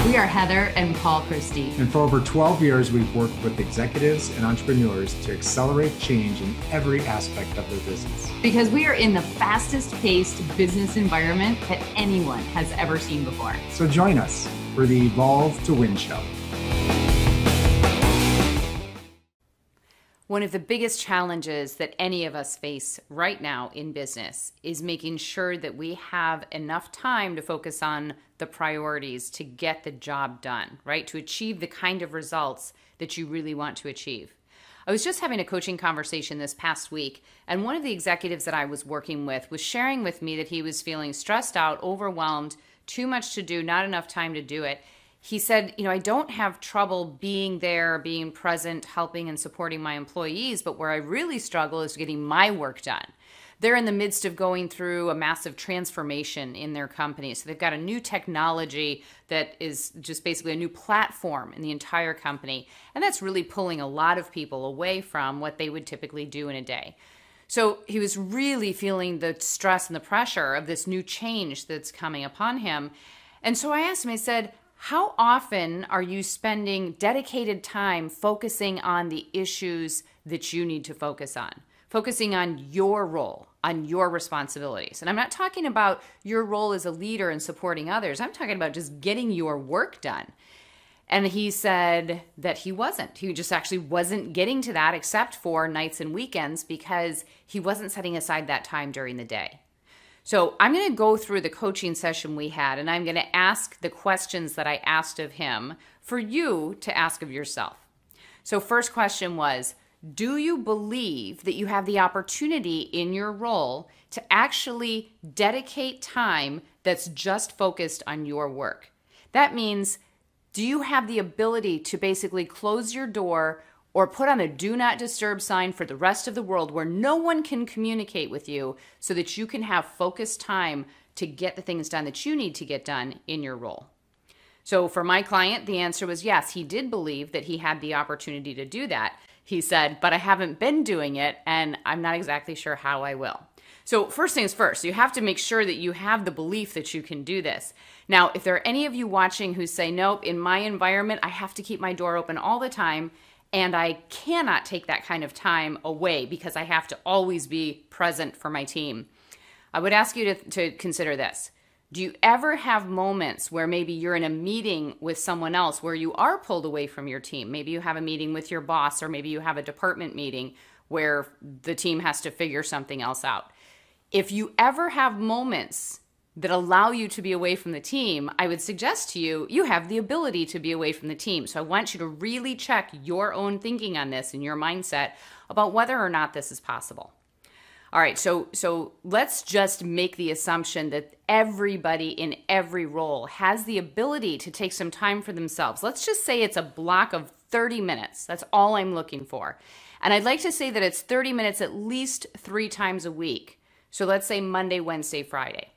We are Heather and Paul Christie. And for over 12 years, we've worked with executives and entrepreneurs to accelerate change in every aspect of their business. Because we are in the fastest paced business environment that anyone has ever seen before. So join us for the Evolve to Win show. One of the biggest challenges that any of us face right now in business is making sure that we have enough time to focus on the priorities to get the job done, right? To achieve the kind of results that you really want to achieve. I was just having a coaching conversation this past week, and one of the executives that I was working with was sharing with me that he was feeling stressed out, overwhelmed, too much to do, not enough time to do it. He said, I don't have trouble being there, being present, helping and supporting my employees, but where I really struggle is getting my work done. They're in the midst of going through a massive transformation in their company. So they've got a new technology that is just basically a new platform in the entire company. And that's really pulling a lot of people away from what they would typically do in a day. So he was really feeling the stress and the pressure of this new change that's coming upon him. And so I asked him, I said, how often are you spending dedicated time focusing on the issues that you need to focus on? Focusing on your role, on your responsibilities. And I'm not talking about your role as a leader and supporting others. I'm talking about just getting your work done. And he said that he wasn't. He just actually wasn't getting to that except for nights and weekends because he wasn't setting aside that time during the day. So I'm going to go through the coaching session we had, and I'm going to ask the questions that I asked of him for you to ask of yourself. So first question was, do you believe that you have the opportunity in your role to actually dedicate time that's just focused on your work? That means, do you have the ability to basically close your door or put on a do not disturb sign for the rest of the world where no one can communicate with you so that you can have focused time to get the things done that you need to get done in your role? So for my client, the answer was yes, he did believe that he had the opportunity to do that. He said, but I haven't been doing it and I'm not exactly sure how I will. So first things first, you have to make sure that you have the belief that you can do this. Now, if there are any of you watching who say, nope, in my environment, I have to keep my door open all the time, and I cannot take that kind of time away because I have to always be present for my team, I would ask you to consider this. Do you ever have moments where maybe you're in a meeting with someone else where you are pulled away from your team? Maybe you have a meeting with your boss, or maybe you have a department meeting where the team has to figure something else out. If you ever have moments that allow you to be away from the team, I would suggest to you, you have the ability to be away from the team. So I want you to really check your own thinking on this and your mindset about whether or not this is possible. All right, so let's just make the assumption that everybody in every role has the ability to take some time for themselves. Let's just say it's a block of 30 minutes. That's all I'm looking for. And I'd like to say that it's 30 minutes at least 3 times a week. So let's say Monday, Wednesday, Friday.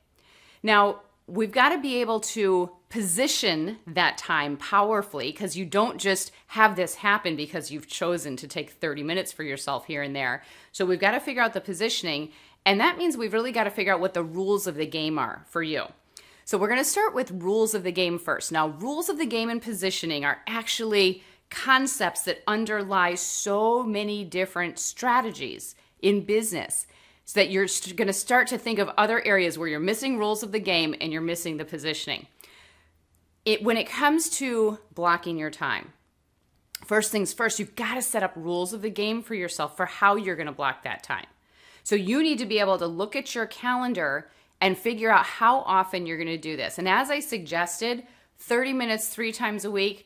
Now, we've got to be able to position that time powerfully, because you don't just have this happen because you've chosen to take 30 minutes for yourself here and there. So we've got to figure out the positioning, and that means we've really got to figure out what the rules of the game are for you. So we're going to start with rules of the game first. Now, rules of the game and positioning are actually concepts that underlie so many different strategies in business, so that you're going to start to think of other areas where you're missing rules of the game and you're missing the positioning. When it comes to blocking your time, first things first, you've got to set up rules of the game for yourself for how you're going to block that time. So you need to be able to look at your calendar and figure out how often you're going to do this. And as I suggested, 30 minutes 3 times a week.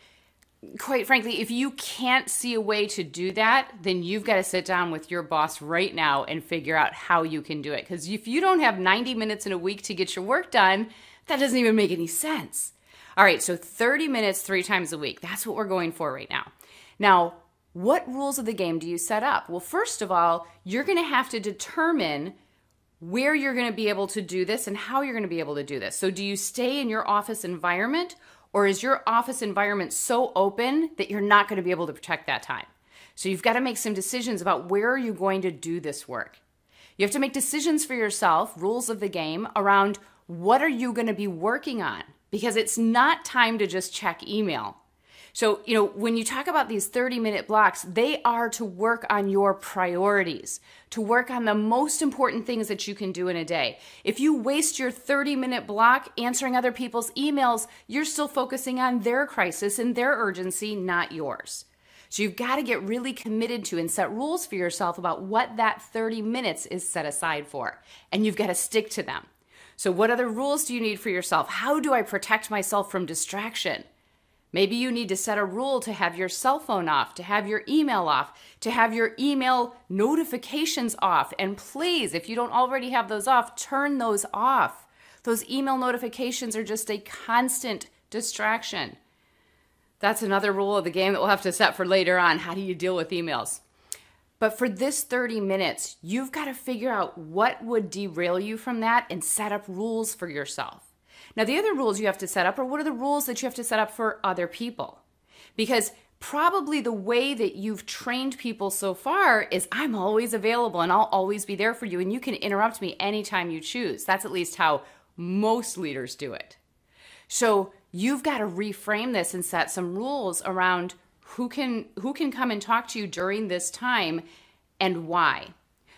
Quite frankly, if you can't see a way to do that, then you've got to sit down with your boss right now and figure out how you can do it. Because if you don't have 90 minutes in a week to get your work done, that doesn't even make any sense. All right, so 30 minutes 3 times a week. That's what we're going for right now. Now, what rules of the game do you set up? Well, first of all, you're going to have to determine where you're going to be able to do this and how you're going to be able to do this. So do you stay in your office environment, or is your office environment so open that you're not going to be able to protect that time? So you've got to make some decisions about where are you going to do this work. You have to make decisions for yourself, rules of the game, around what are you going to be working on because it's not time to just check email. So, when you talk about these 30-minute blocks, they are to work on your priorities, to work on the most important things that you can do in a day. If you waste your 30-minute block answering other people's emails, you're still focusing on their crisis and their urgency, not yours. So you've got to get really committed to and set rules for yourself about what that 30 minutes is set aside for. And you've got to stick to them. So what other rules do you need for yourself? How do I protect myself from distraction? Maybe you need to set a rule to have your cell phone off, to have your email off, to have your email notifications off. And please, if you don't already have those off, turn those off. Those email notifications are just a constant distraction. That's another rule of the game that we'll have to set for later on. How do you deal with emails? But for this 30 minutes, you've got to figure out what would derail you from that and set up rules for yourself. Now, the other rules you have to set up are what are the rules that you have to set up for other people? Because probably the way that you've trained people so far is I'm always available and I'll always be there for you and you can interrupt me anytime you choose. That's at least how most leaders do it. So you've got to reframe this and set some rules around who can come and talk to you during this time and why.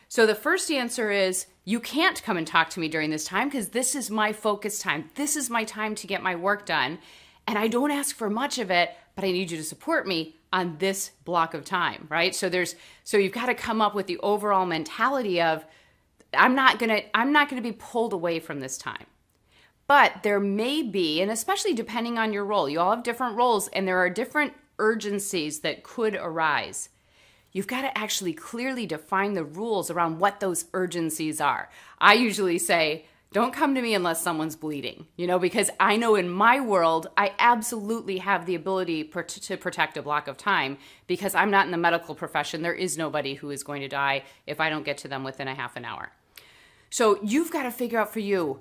So the first answer is you can't come and talk to me during this time because this is my focus time. This is my time to get my work done. And I don't ask for much of it, but I need you to support me on this block of time, right? So you've got to come up with the overall mentality of I'm not going to be pulled away from this time. But there may be, and especially depending on your role, you all have different roles and there are different urgencies that could arise. You've got to actually clearly define the rules around what those urgencies are. I usually say, don't come to me unless someone's bleeding, because I know in my world, I absolutely have the ability to protect a block of time because I'm not in the medical profession. There is nobody who is going to die if I don't get to them within a half an hour. So you've got to figure out for you,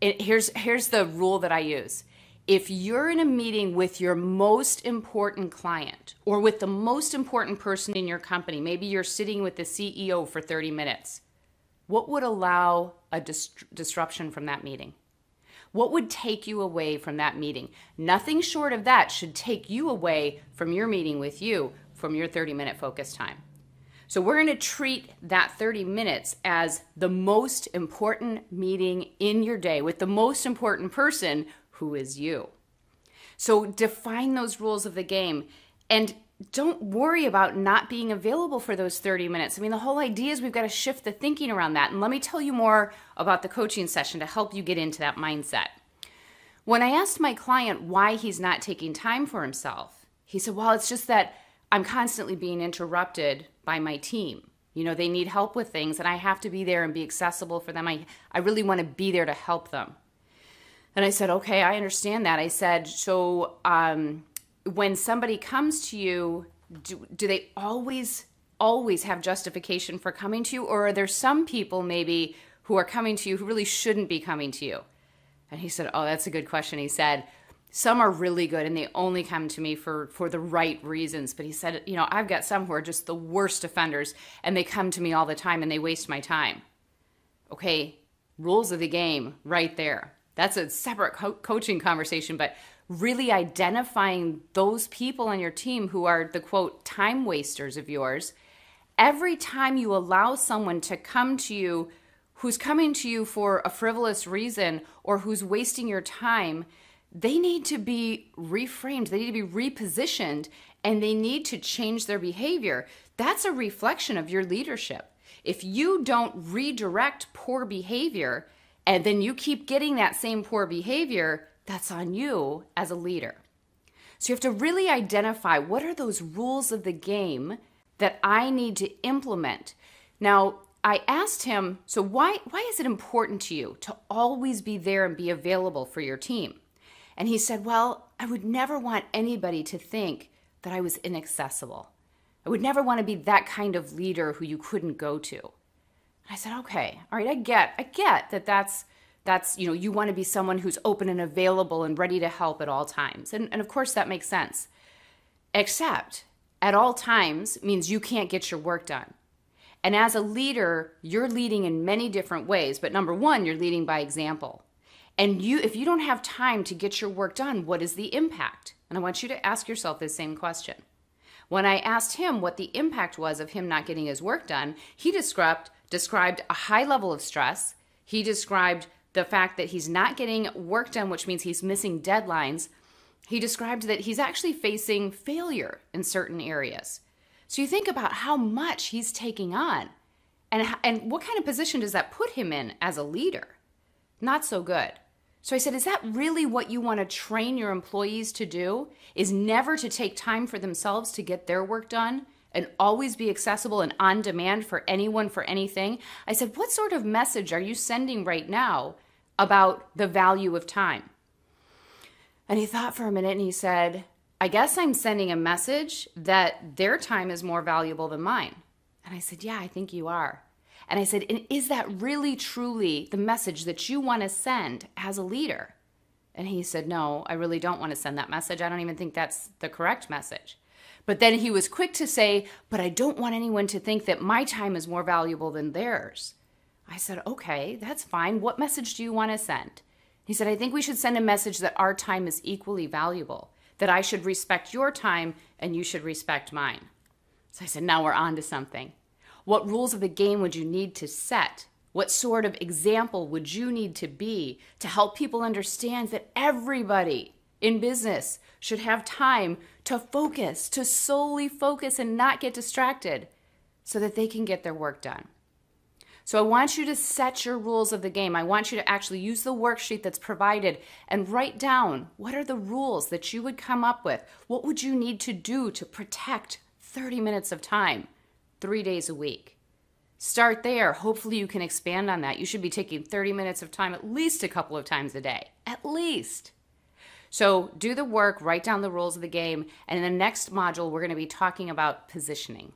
here's the rule that I use. If you're in a meeting with your most important client or with the most important person in your company, maybe you're sitting with the CEO for 30 minutes, what would allow a disruption from that meeting? What would take you away from that meeting? Nothing short of that should take you away from your meeting with you from your 30-minute focus time. So we're going to treat that 30 minutes as the most important meeting in your day with the most important person who is you. So define those rules of the game and don't worry about not being available for those 30 minutes. I mean, the whole idea is we've got to shift the thinking around that. And let me tell you more about the coaching session to help you get into that mindset. When I asked my client why he's not taking time for himself, he said, well, it's just that I'm constantly being interrupted by my team. They need help with things and I have to be there and be accessible for them. I really want to be there to help them. And I said, okay, I understand that. I said, so when somebody comes to you, do they always have justification for coming to you? Or are there some people maybe who are coming to you who really shouldn't be coming to you? And he said, oh, that's a good question. He said, some are really good and they only come to me for the right reasons. But he said, I've got some who are just the worst offenders and they come to me all the time and they waste my time. Okay, rules of the game right there. That's a separate coaching conversation, but really identifying those people on your team who are the, quote, time wasters of yours. Every time you allow someone to come to you who's coming to you for a frivolous reason or who's wasting your time, they need to be reframed. They need to be repositioned and they need to change their behavior. That's a reflection of your leadership. If you don't redirect poor behavior, and then you keep getting that same poor behavior, that's on you as a leader. So you have to really identify what are those rules of the game that I need to implement. Now, I asked him, so why is it important to you to always be there and be available for your team? And he said, well, I would never want anybody to think that I was inaccessible. I would never want to be that kind of leader who you couldn't go to. I said, okay, all right, I get that's you want to be someone who's open and available and ready to help at all times. And of course that makes sense. Except at all times means you can't get your work done. And as a leader, you're leading in many different ways. But number one, you're leading by example. And if you don't have time to get your work done, what is the impact? And I want you to ask yourself this same question. When I asked him what the impact was of him not getting his work done, he described a high level of stress. He described the fact that he's not getting work done, which means he's missing deadlines. He described that he's actually facing failure in certain areas. So you think about how much he's taking on, and what kind of position does that put him in as a leader? Not so good. So I said, is that really what you want to train your employees to do? Is never to take time for themselves to get their work done and always be accessible and on demand for anyone for anything? I said, what sort of message are you sending right now about the value of time? And he thought for a minute and he said, I guess I'm sending a message that their time is more valuable than mine. And I said, yeah, I think you are. And I said, and is that really truly the message that you want to send as a leader? And he said, no, I really don't want to send that message. I don't even think that's the correct message. But then he was quick to say, but I don't want anyone to think that my time is more valuable than theirs. I said, okay, that's fine. What message do you want to send? He said, I think we should send a message that our time is equally valuable, that I should respect your time and you should respect mine. So I said, now we're on to something. What rules of the game would you need to set? What sort of example would you need to be to help people understand that everybody in business should have time to focus, to solely focus and not get distracted so that they can get their work done? So I want you to set your rules of the game. I want you to actually use the worksheet that's provided and write down what are the rules that you would come up with. What would you need to do to protect 30 minutes of time, 3 days a week? Start there. Hopefully you can expand on that. You should be taking 30 minutes of time at least a couple of times a day, at least. So do the work, write down the rules of the game, and in the next module, we're going to be talking about positioning.